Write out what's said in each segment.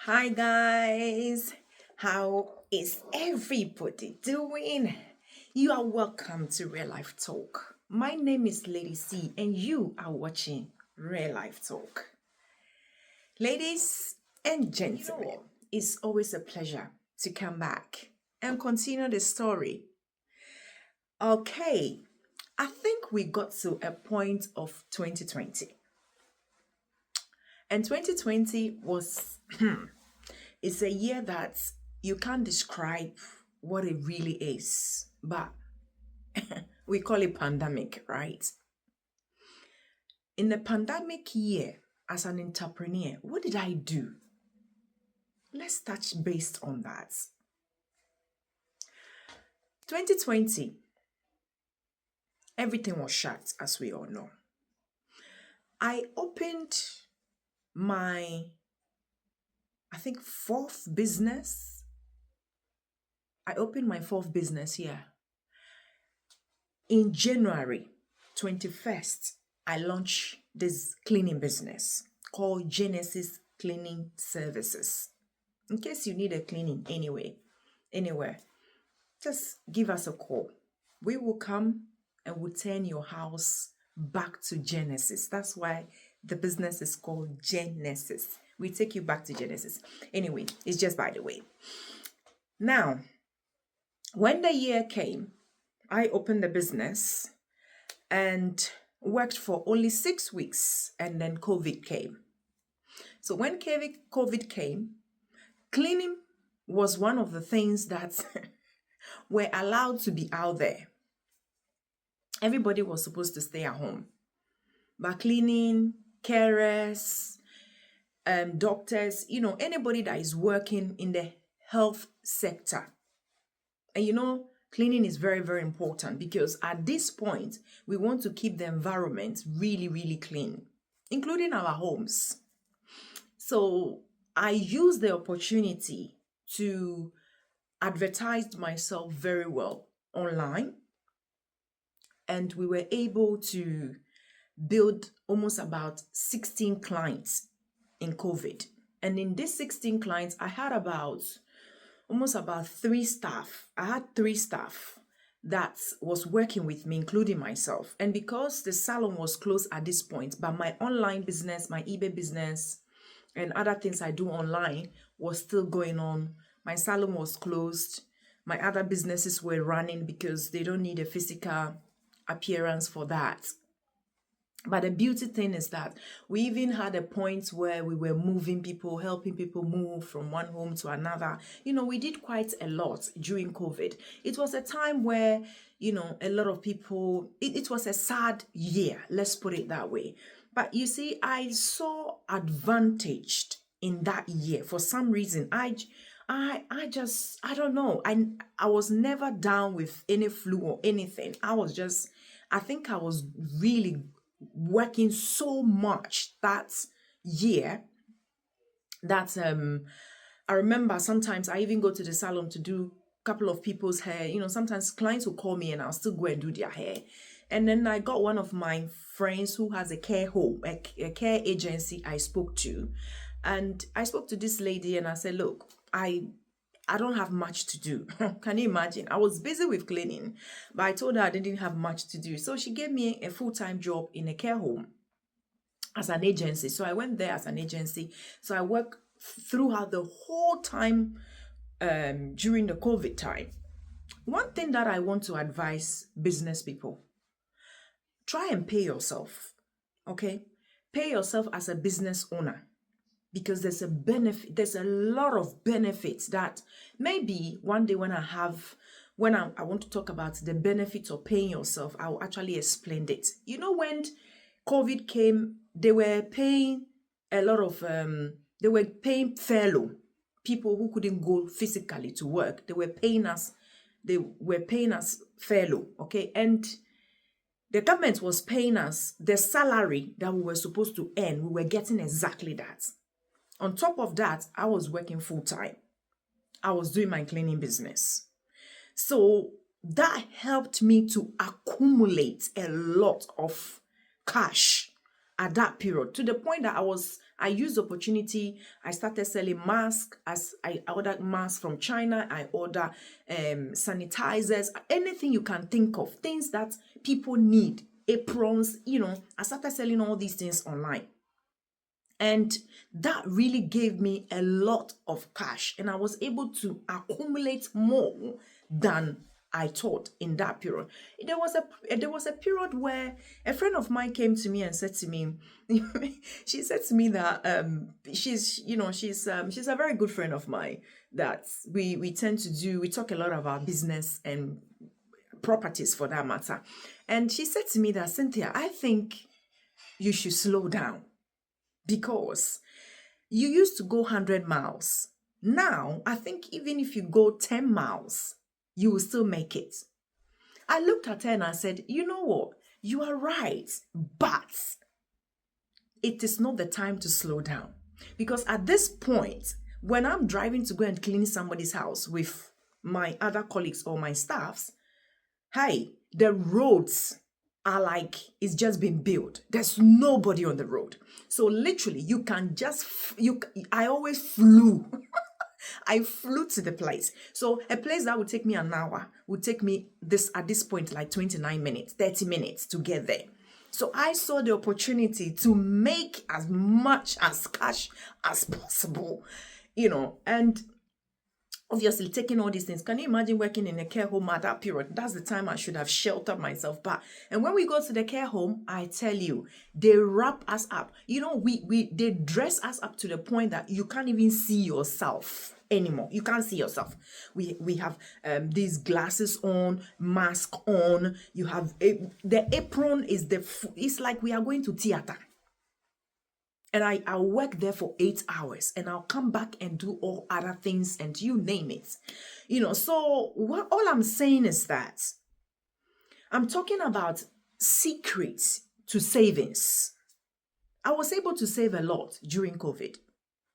Hi guys, how is everybody doing? You are welcome to Real Life Talk. My name is Lady C and you are watching Real Life Talk. Ladies and gentlemen, it's always a pleasure to come back and continue the story. Okay, I think we got to a point of 2020. And 2020 was it's a year that you can't describe what it really is, but we call it pandemic, right? In the pandemic year, as an entrepreneur, what did I do? Let's touch based on that. 2020, everything was shut, as we all know. I opened my, I think, fourth business. I opened my fourth business here. In January 21st, I launched this cleaning business called Genesis Cleaning Services. In case you need a cleaning anywhere, just give us a call. We will come and we'll turn your house back to Genesis. That's why the business is called Genesis. We take you back to Genesis. Anyway, it's just by the way. Now, when the year came, I opened the business and worked for only 6 weeks, and then COVID came. So when COVID came, cleaning was one of the things that were allowed to be out there. Everybody was supposed to stay at home. But cleaning, carers, doctors, anybody that is working in the health sector. And cleaning is very, very important because at this point, we want to keep the environment really, really clean, including our homes. So I used the opportunity to advertise myself very well online. And we were able to build almost about 16 clients in COVID. And in these 16 clients, I had almost about 3 staff. I had 3 staff that was working with me, including myself. And because the salon was closed at this point, but my online business, my eBay business, and other things I do online was still going on. My salon was closed. My other businesses were running because they don't need a physical appearance for that. But the beauty thing is that we even had a point where we were moving people, helping people move from one home to another. We did quite a lot during COVID. It was a time where, a lot of people, it was a sad year, let's put it that way. But you see, I saw advantaged in that year. For some reason, I don't know. I was never down with any flu or anything. I think I was really working so much that year that I remember sometimes I even go to the salon to do a couple of people's hair. Sometimes clients will call me and I'll still go and do their hair. And then I got one of my friends who has a care home, a care agency I spoke to. And I spoke to this lady and I said, look, I don't have much to do. Can you imagine? I was busy with cleaning, but I told her I didn't have much to do. So she gave me a full-time job in a care home as an agency. So I went there as an agency. So I worked throughout the whole time during the COVID time. One thing that I want to advise business people, try and pay yourself, okay? Pay yourself as a business owner. Because there's a lot of benefits that maybe one day when I want to talk about the benefits of paying yourself, I'll actually explain it. When COVID came, they were paying furlough, people who couldn't go physically to work. They were paying us furlough, okay? And the government was paying us the salary that we were supposed to earn. We were getting exactly that. On top of that, I was working full-time. I was doing my cleaning business. So that helped me to accumulate a lot of cash at that period, to the point that I used the opportunity. I started selling masks. As I ordered masks from China, I order sanitizers, anything you can think of, things that people need, aprons, I started selling all these things online. And that really gave me a lot of cash, and I was able to accumulate more than I thought in that period. There was a period where a friend of mine came to me and said to me, she said to me that she's a very good friend of mine, that we tend to we talk a lot about business and properties for that matter. And she said to me that, Cynthia, I think you should slow down, because you used to go 100 miles. Now, I think even if you go 10 miles, you will still make it. I looked at her and I said, you know what? You are right, but it is not the time to slow down. Because at this point, when I'm driving to go and clean somebody's house with my other colleagues or my staffs, hey, the roads are like it's just been built. There's nobody on the road. So literally, you can just, I always flew. I flew to the place. So a place that would take me an hour would take me at this point like 29 minutes, 30 minutes to get there. So I saw the opportunity to make as much as cash as possible, and obviously taking all these things. Can you imagine working in a care home at that period? That's the time I should have sheltered myself back. And when we go to the care home, I tell you, they wrap us up. They dress us up to the point that you can't even see yourself anymore. You can't see yourself. We have these glasses on, mask on. You have the apron it's like we are going to theater. And I'll work there for 8 hours, and I'll come back and do all other things, and you name it. So all I'm saying is that I'm talking about secrets to savings. I was able to save a lot during COVID.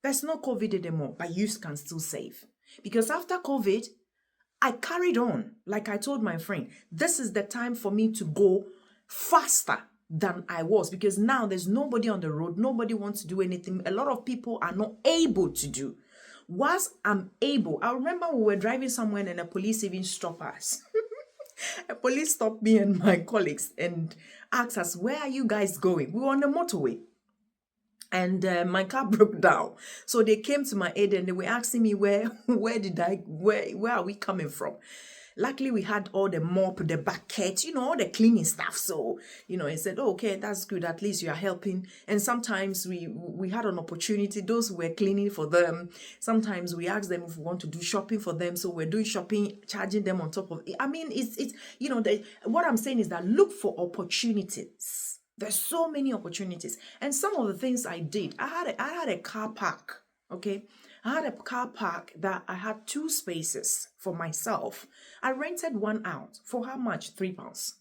There's no COVID anymore, but you can still save. Because after COVID, I carried on. Like I told my friend, this is the time for me to go faster than I was, because now there's nobody on the road. Nobody wants to do anything. A lot of people are not able to do. Once I'm able, I remember we were driving somewhere and a police even stopped us. A police stopped me and my colleagues and asked us, where are you guys going? We were on the motorway. And my car broke down. So they came to my aid and they were asking me where are we coming from? Luckily, we had all the mop, the bucket, all the cleaning stuff. So, he said, oh, okay, that's good. At least you are helping. And sometimes we had an opportunity. Those who were cleaning for them, sometimes we asked them if we want to do shopping for them. So we're doing shopping, charging them on top of it. I mean, what I'm saying is that look for opportunities. There's so many opportunities. And some of the things I did, I had a car park, okay? I had a car park that I had 2 spaces for myself. I rented one out for how much? £3.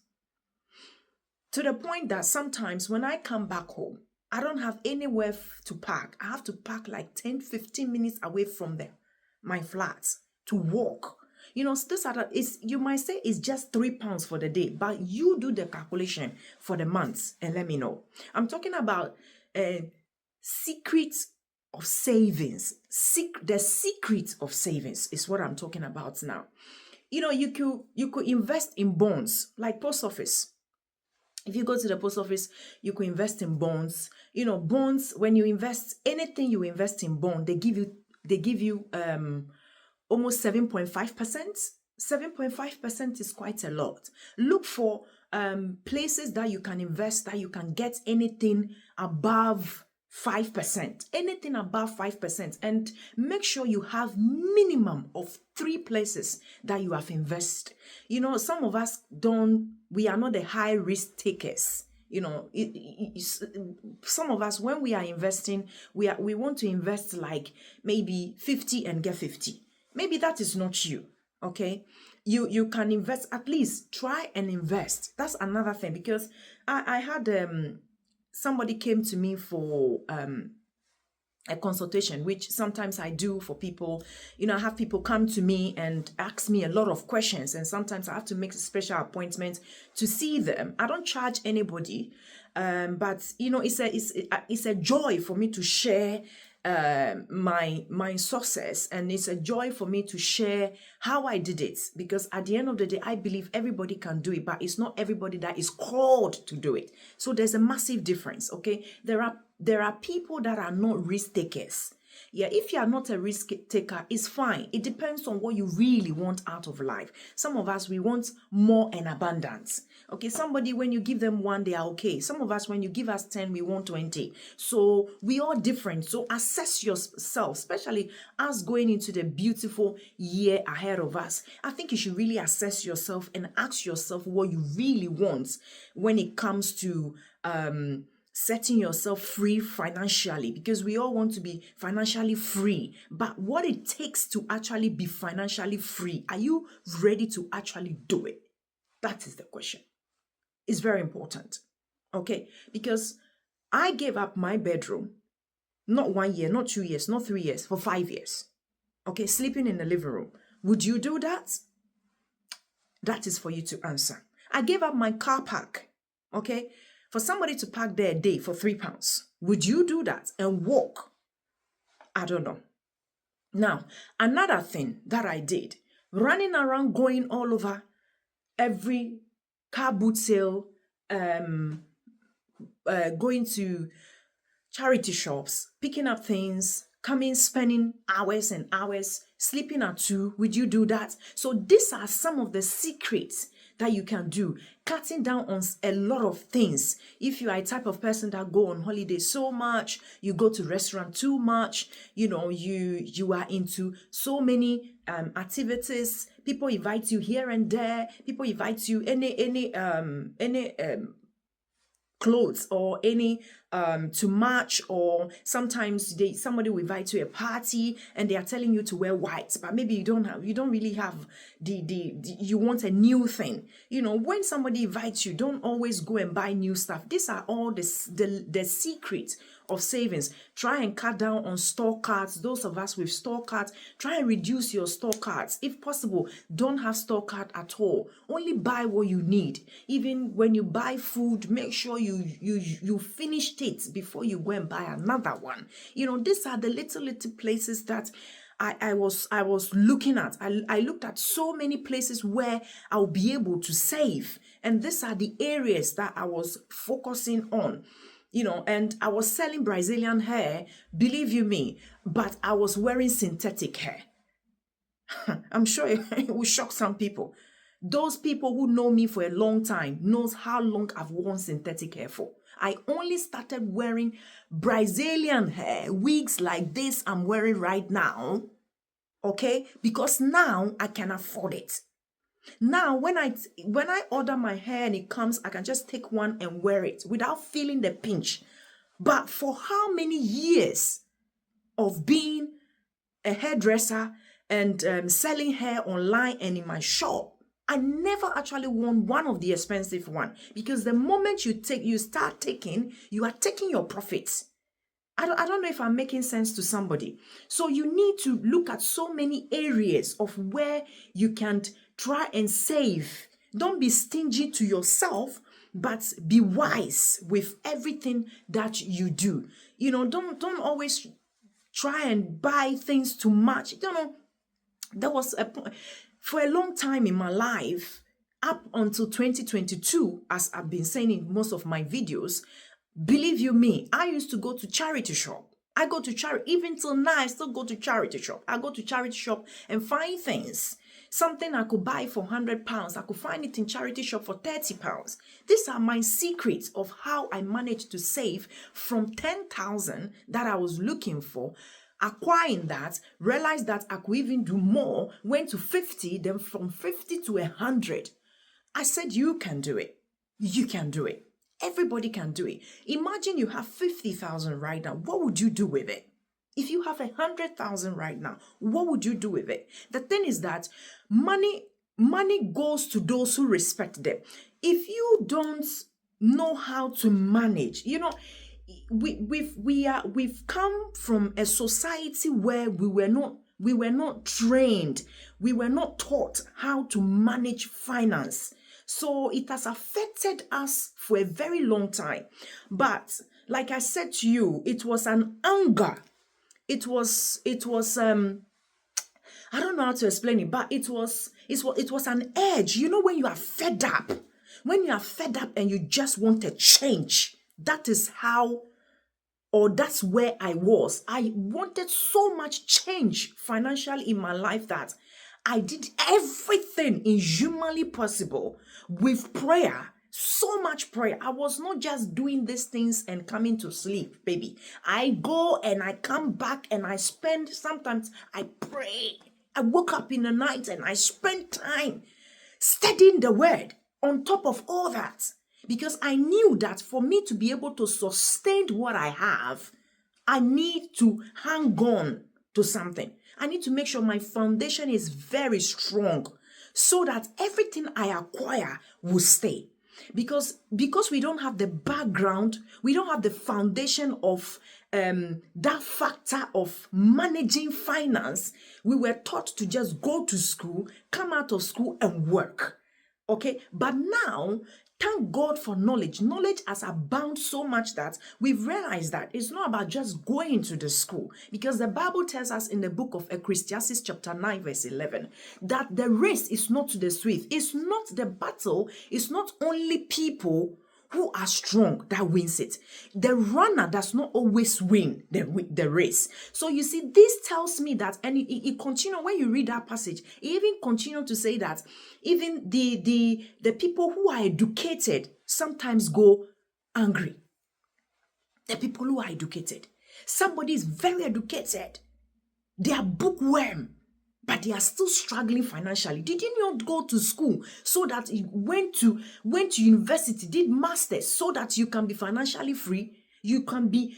To the point that sometimes when I come back home, I don't have anywhere to park. I have to park like 10, 15 minutes away from my flats to walk. You might say it's just £3 for the day, but you do the calculation for the months and let me know. I'm talking about secrets of savings. The secret of savings is what I'm talking about now. You could invest in bonds, like post office. If you go to the post office, you could invest in bonds. Bonds, when you invest, anything you invest in bond, they give you almost 7.5%. 7.5% is quite a lot. Look for places that you can invest, that you can get anything above 5%, anything above 5%, and make sure you have minimum of 3 places that you have invested. Some of us we are not the high risk takers. Some of us, when we are investing, we want to invest like maybe 50 and get 50. Maybe that is not you. Okay, you can invest, at least try and invest. That's another thing, because I had somebody came to me for a consultation, which sometimes I do for people. I have people come to me and ask me a lot of questions, and sometimes I have to make a special appointment to see them. I don't charge anybody. But it's a joy for me to share my success, and it's a joy for me to share how I did it, because at the end of the day, I believe everybody can do it, but it's not everybody that is called to do it. So there's a massive difference. Okay, there are people that are not risk takers. Yeah, if you are not a risk taker, it's fine. It depends on what you really want out of life. Some of us, we want more and abundance. Okay, somebody, when you give them one, they are okay. Some of us, when you give us 10, we want 20. So we are different. So assess yourself, especially us going into the beautiful year ahead of us. I think you should really assess yourself and ask yourself what you really want when it comes to setting yourself free financially, because we all want to be financially free. But what it takes to actually be financially free, are you ready to actually do it? That is the question. It's very important. Okay, because I gave up my bedroom, not 1 year, not 2 years, not 3 years, for 5 years. Okay, sleeping in the living room. Would you do that? That is for you to answer. I gave up my car park. Okay, for somebody to park there a day for £3. Would you do that and walk? I don't know. Now, another thing that I did, running around, going all over every car boot sale, going to charity shops, picking up things, coming, spending hours and hours, sleeping at 2. Would you do that? So these are some of the secrets that you can do, cutting down on a lot of things. If you are a type of person that go on holiday so much, you go to restaurant too much, you are into so many activities. People invite you here and there. People invite you any clothes or any to match, or sometimes somebody will invite you to a party and they are telling you to wear white, but maybe you don't really have the you want a new thing. When somebody invites you, don't always go and buy new stuff. These are all the secret of savings. Try and cut down on store cards. Those of us with store cards, try and reduce your store cards. If possible, don't have store card at all. Only buy what you need. Even when you buy food, make sure you finished it before you go and buy another one. These are the little places that I was looking at. I looked at so many places where I'll be able to save, and these are the areas that I was focusing on. And I was selling Brazilian hair, believe you me, but I was wearing synthetic hair. I'm sure it will shock some people. Those people who know me for a long time knows how long I've worn synthetic hair for. I only started wearing Brazilian hair, wigs like this I'm wearing right now, okay? Because now I can afford it. Now, when I order my hair and it comes, I can just take one and wear it without feeling the pinch. But for how many years of being a hairdresser and selling hair online and in my shop, I never actually won one of the expensive one, because the moment you start taking, you are taking your profits. I don't know if I'm making sense to somebody. So you need to look at so many areas of where you can try and save. Don't be stingy to yourself, but be wise with everything that you do. Don't always try and buy things too much. There was a point for a long time in my life, up until 2022, as I've been saying in most of my videos. Believe you me, I used to go to charity shop. I go to charity, even till now, I still go to charity shop. I go to charity shop and find things. Something I could buy for £100, I could find it in charity shop for £30. These are my secrets of how I managed to save from 10,000 that I was looking for. Acquiring that, realized that I could even do more, went to 50, then from 50 to 100. I said, you can do it. You can do it. Everybody can do it. Imagine you have 50,000 right now. What would you do with it? If you have 100,000 right now, what would you do with it? The thing is that money goes to those who respect them. If you don't know how to manage, we've come from a society where we were not trained. We were not taught how to manage finance. So it has affected us for a very long time. But like I said to you, it was an anger. It was I don't know how to explain it, but it was an edge. You know, when you are fed up, and you just want a change, that is how, or that's where I was. I wanted so much change financially in my life that I did everything inhumanly possible with prayer. So much prayer. I was not just doing these things and coming to sleep, baby. I go and I come back and I spend, sometimes I pray. I woke up in the night and I spent time studying the word on top of all that. Because I knew that for me to be able to sustain what I have, I need to hang on to something. I need to make sure my foundation is very strong so that everything I acquire will stay. Because we don't have the background, we don't have the foundation of that factor of managing finance. We were taught to just go to school, come out of school and work. Okay, but now, thank God for knowledge. Knowledge has abounded so much that we've realized that it's not about just going to the school, because the Bible tells us in the book of Ecclesiastes chapter 9 verse 11 that the race is not to the swift. It's not the battle. It's not only people who are strong that wins it. The runner does not always win the race. So you see, this tells me that, and it continue when you read that passage, it even continue to say that even the people who are educated sometimes go angry. The people who are educated. Somebody is very educated. They are bookworm, but they are still struggling financially. Did you not go to school so that you went to university, did masters so that you can be financially free? You can be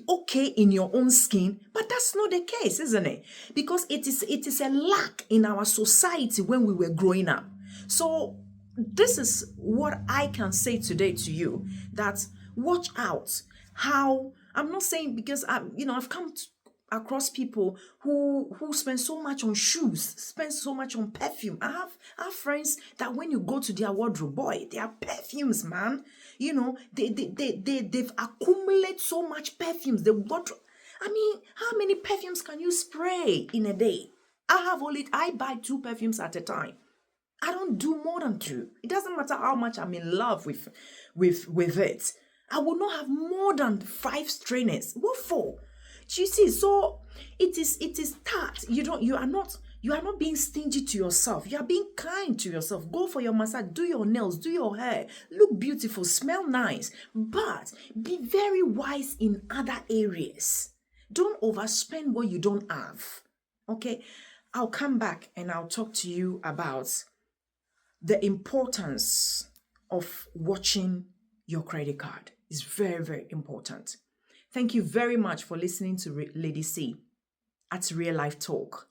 okay in your own skin, but that's not the case, isn't it? Because it is a lack in our society when we were growing up. So this is what I can say today to you, that watch out. How, I'm not saying, because I've come across people who spend so much on shoes, spend so much on perfume. I have friends that when you go to their wardrobe, boy, they are perfumes, man. You know, they've accumulated so much perfumes. The wardrobe. I mean, how many perfumes can you spray in a day? I buy 2 perfumes at a time. I don't do more than 2. It doesn't matter how much I'm in love with it. I will not have more than 5 strainers. What for? You see, so it is that you are not being stingy to yourself. You are being kind to yourself. Go for your massage, do your nails, do your hair, look beautiful, smell nice, but be very wise in other areas. Don't overspend what you don't have. Okay, I'll come back and I'll talk to you about the importance of watching your credit card. It's very, very important. Thank you very much for listening to Lady C at Real Life Talk.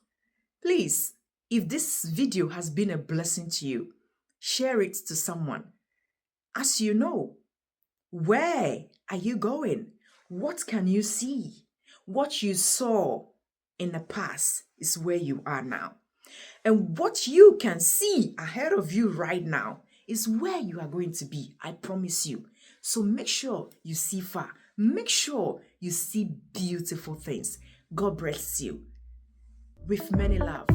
Please, if this video has been a blessing to you, share it to someone. As you know, where are you going? What can you see? What you saw in the past is where you are now. And what you can see ahead of you right now is where you are going to be. I promise you. So make sure you see far. Make sure you see beautiful things. God bless you. With many love.